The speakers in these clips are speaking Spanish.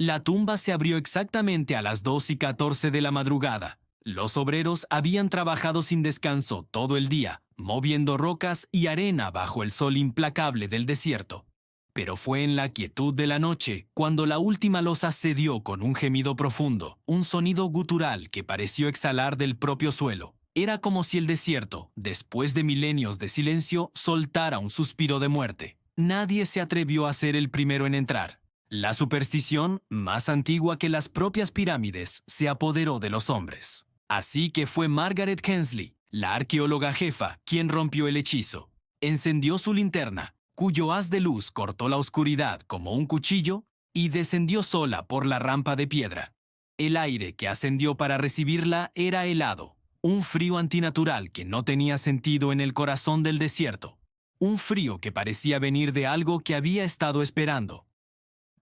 La tumba se abrió exactamente a las 2:14 de la madrugada. Los obreros habían trabajado sin descanso todo el día, moviendo rocas y arena bajo el sol implacable del desierto. Pero fue en la quietud de la noche cuando la última losa cedió con un gemido profundo, un sonido gutural que pareció exhalar del propio suelo. Era como si el desierto, después de milenios de silencio, soltara un suspiro de muerte. Nadie se atrevió a ser el primero en entrar. La superstición, más antigua que las propias pirámides, se apoderó de los hombres. Así que fue Margaret Hensley, la arqueóloga jefa, quien rompió el hechizo. Encendió su linterna, cuyo haz de luz cortó la oscuridad como un cuchillo, y descendió sola por la rampa de piedra. El aire que ascendió para recibirla era helado, un frío antinatural que no tenía sentido en el corazón del desierto, un frío que parecía venir de algo que había estado esperando.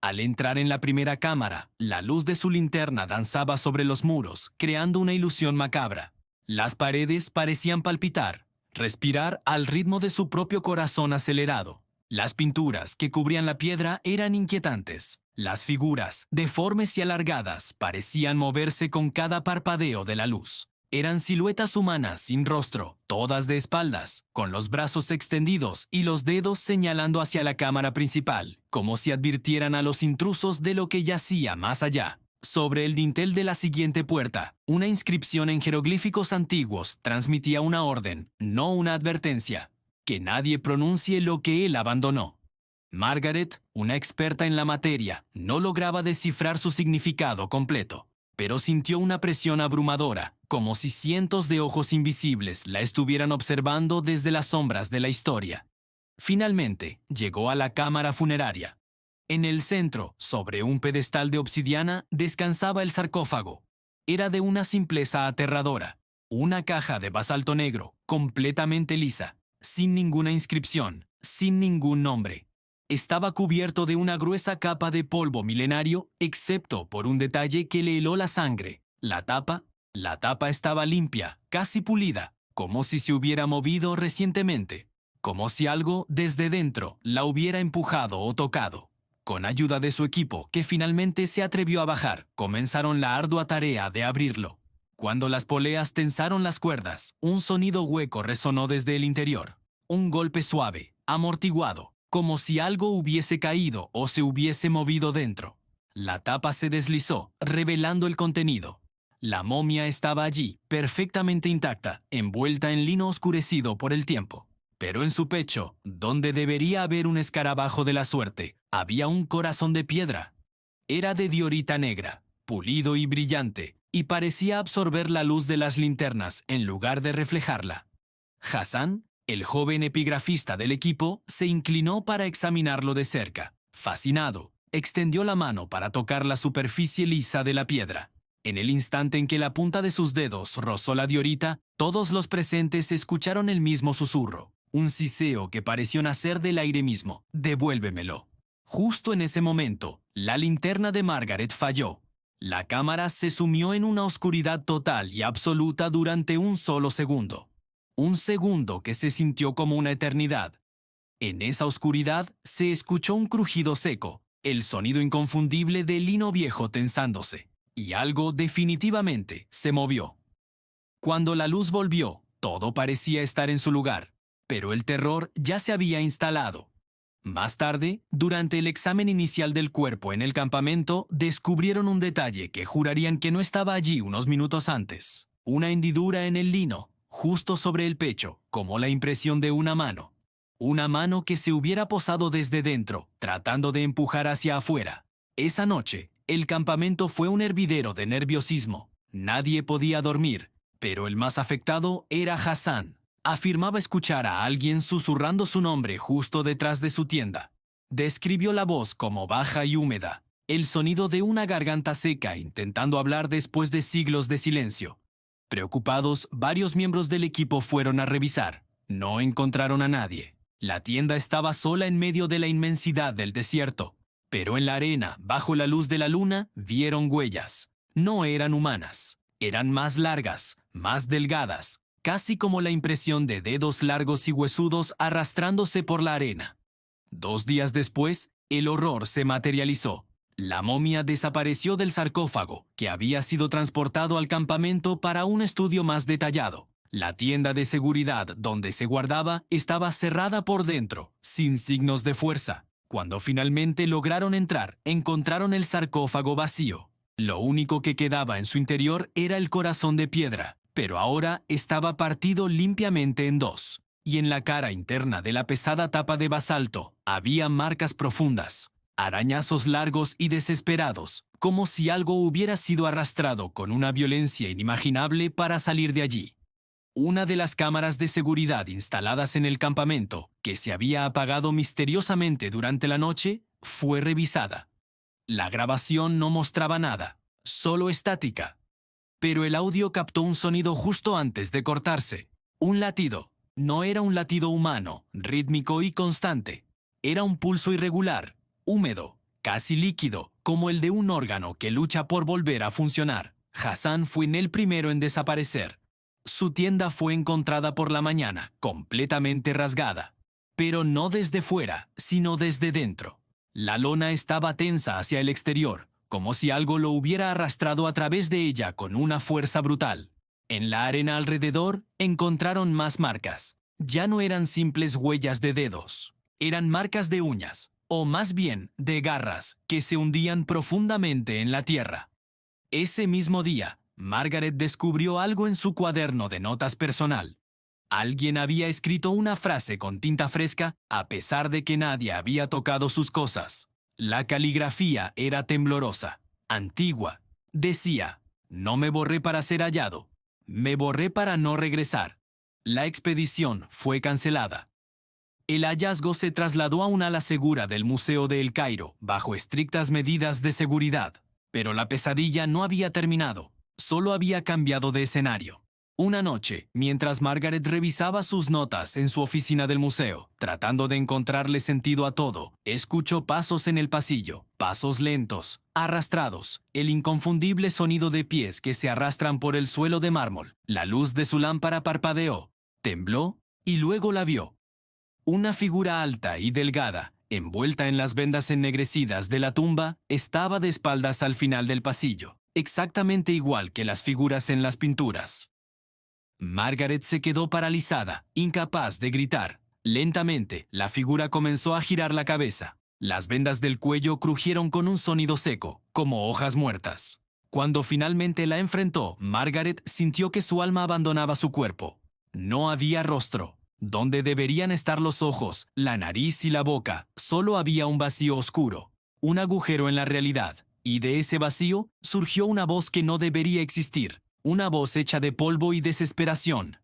Al entrar en la primera cámara, la luz de su linterna danzaba sobre los muros, creando una ilusión macabra. Las paredes parecían palpitar, respirar al ritmo de su propio corazón acelerado. Las pinturas que cubrían la piedra eran inquietantes. Las figuras, deformes y alargadas, parecían moverse con cada parpadeo de la luz. Eran siluetas humanas sin rostro, todas de espaldas, con los brazos extendidos y los dedos señalando hacia la cámara principal, como si advirtieran a los intrusos de lo que yacía más allá. Sobre el dintel de la siguiente puerta, una inscripción en jeroglíficos antiguos transmitía una orden, no una advertencia: que nadie pronuncie lo que él abandonó. Margaret, una experta en la materia, no lograba descifrar su significado completo, pero sintió una presión abrumadora, como si cientos de ojos invisibles la estuvieran observando desde las sombras de la historia. Finalmente, llegó a la cámara funeraria. En el centro, sobre un pedestal de obsidiana, descansaba el sarcófago. Era de una simpleza aterradora. Una caja de basalto negro, completamente lisa, sin ninguna inscripción, sin ningún nombre. Estaba cubierto de una gruesa capa de polvo milenario, excepto por un detalle que le heló la sangre. La tapa estaba limpia, casi pulida, como si se hubiera movido recientemente, como si algo desde dentro la hubiera empujado o tocado. Con ayuda de su equipo, que finalmente se atrevió a bajar, comenzaron la ardua tarea de abrirlo. Cuando las poleas tensaron las cuerdas, un sonido hueco resonó desde el interior. Un golpe suave, amortiguado, como si algo hubiese caído o se hubiese movido dentro. La tapa se deslizó, revelando el contenido. La momia estaba allí, perfectamente intacta, envuelta en lino oscurecido por el tiempo. Pero en su pecho, donde debería haber un escarabajo de la suerte, había un corazón de piedra. Era de diorita negra, pulido y brillante, y parecía absorber la luz de las linternas en lugar de reflejarla. Hassan, el joven epigrafista del equipo, se inclinó para examinarlo de cerca. Fascinado, extendió la mano para tocar la superficie lisa de la piedra. En el instante en que la punta de sus dedos rozó la diorita, todos los presentes escucharon el mismo susurro, un siseo que pareció nacer del aire mismo. «Devuélvemelo». Justo en ese momento, la linterna de Margaret falló. La cámara se sumió en una oscuridad total y absoluta durante un solo segundo. Un segundo que se sintió como una eternidad. En esa oscuridad se escuchó un crujido seco, el sonido inconfundible del lino viejo tensándose, y algo definitivamente se movió. Cuando la luz volvió, todo parecía estar en su lugar, pero el terror ya se había instalado. Más tarde, durante el examen inicial del cuerpo en el campamento, descubrieron un detalle que jurarían que no estaba allí unos minutos antes. Una hendidura en el lino, justo sobre el pecho, como la impresión de una mano. Una mano que se hubiera posado desde dentro, tratando de empujar hacia afuera. Esa noche, el campamento fue un hervidero de nerviosismo. Nadie podía dormir, pero el más afectado era Hassan. Afirmaba escuchar a alguien susurrando su nombre justo detrás de su tienda. Describió la voz como baja y húmeda, el sonido de una garganta seca intentando hablar después de siglos de silencio. Preocupados, varios miembros del equipo fueron a revisar. No encontraron a nadie. La tienda estaba sola en medio de la inmensidad del desierto. Pero en la arena, bajo la luz de la luna, vieron huellas. No eran humanas. Eran más largas, más delgadas, casi como la impresión de dedos largos y huesudos arrastrándose por la arena. 2 días después, el horror se materializó. La momia desapareció del sarcófago, que había sido transportado al campamento para un estudio más detallado. La tienda de seguridad donde se guardaba estaba cerrada por dentro, sin signos de fuerza. Cuando finalmente lograron entrar, encontraron el sarcófago vacío. Lo único que quedaba en su interior era el corazón de piedra, pero ahora estaba partido limpiamente en dos. Y en la cara interna de la pesada tapa de basalto había marcas profundas, arañazos largos y desesperados, como si algo hubiera sido arrastrado con una violencia inimaginable para salir de allí. Una de las cámaras de seguridad instaladas en el campamento, que se había apagado misteriosamente durante la noche, fue revisada. La grabación no mostraba nada, solo estática. Pero el audio captó un sonido justo antes de cortarse. Un latido. No era un latido humano, rítmico y constante. Era un pulso irregular, húmedo, casi líquido, como el de un órgano que lucha por volver a funcionar. Hassan fue el primero en desaparecer. Su tienda fue encontrada por la mañana, completamente rasgada. Pero no desde fuera, sino desde dentro. La lona estaba tensa hacia el exterior, como si algo lo hubiera arrastrado a través de ella con una fuerza brutal. En la arena alrededor encontraron más marcas. Ya no eran simples huellas de dedos. Eran marcas de uñas, o más bien de garras, que se hundían profundamente en la tierra. Ese mismo día, Margaret descubrió algo en su cuaderno de notas personal. Alguien había escrito una frase con tinta fresca a pesar de que nadie había tocado sus cosas. La caligrafía era temblorosa, antigua. Decía: "No me borré para ser hallado. Me borré para no regresar". La expedición fue cancelada. El hallazgo se trasladó a un ala segura del Museo de El Cairo, bajo estrictas medidas de seguridad. Pero la pesadilla no había terminado, solo había cambiado de escenario. Una noche, mientras Margaret revisaba sus notas en su oficina del museo, tratando de encontrarle sentido a todo, escuchó pasos en el pasillo, pasos lentos, arrastrados, el inconfundible sonido de pies que se arrastran por el suelo de mármol. La luz de su lámpara parpadeó, tembló y luego la vio. Una figura alta y delgada, envuelta en las vendas ennegrecidas de la tumba, estaba de espaldas al final del pasillo, exactamente igual que las figuras en las pinturas. Margaret se quedó paralizada, incapaz de gritar. Lentamente, la figura comenzó a girar la cabeza. Las vendas del cuello crujieron con un sonido seco, como hojas muertas. Cuando finalmente la enfrentó, Margaret sintió que su alma abandonaba su cuerpo. No había rostro. Donde deberían estar los ojos, la nariz y la boca, solo había un vacío oscuro, un agujero en la realidad. Y de ese vacío surgió una voz que no debería existir. Una voz hecha de polvo y desesperación.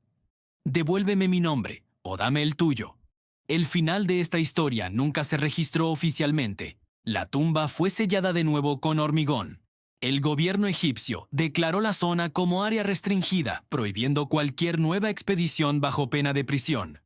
«Devuélveme mi nombre, o dame el tuyo». El final de esta historia nunca se registró oficialmente. La tumba fue sellada de nuevo con hormigón. El gobierno egipcio declaró la zona como área restringida, prohibiendo cualquier nueva expedición bajo pena de prisión.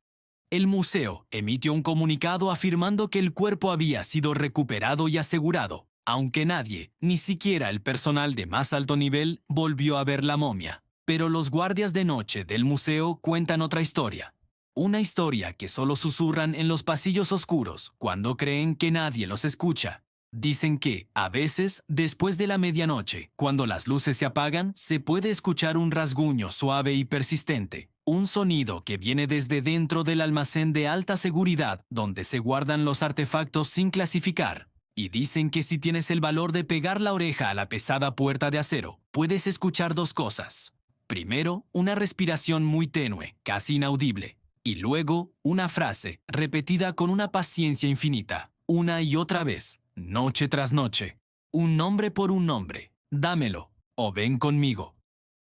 El museo emitió un comunicado afirmando que el cuerpo había sido recuperado y asegurado, aunque nadie, ni siquiera el personal de más alto nivel, volvió a ver la momia. Pero los guardias de noche del museo cuentan otra historia. Una historia que solo susurran en los pasillos oscuros cuando creen que nadie los escucha. Dicen que, a veces, después de la medianoche, cuando las luces se apagan, se puede escuchar un rasguño suave y persistente. Un sonido que viene desde dentro del almacén de alta seguridad donde se guardan los artefactos sin clasificar. Y dicen que si tienes el valor de pegar la oreja a la pesada puerta de acero, puedes escuchar dos cosas. Primero, una respiración muy tenue, casi inaudible. Y luego, una frase, repetida con una paciencia infinita, una y otra vez, noche tras noche. Un nombre por un nombre. Dámelo, o ven conmigo.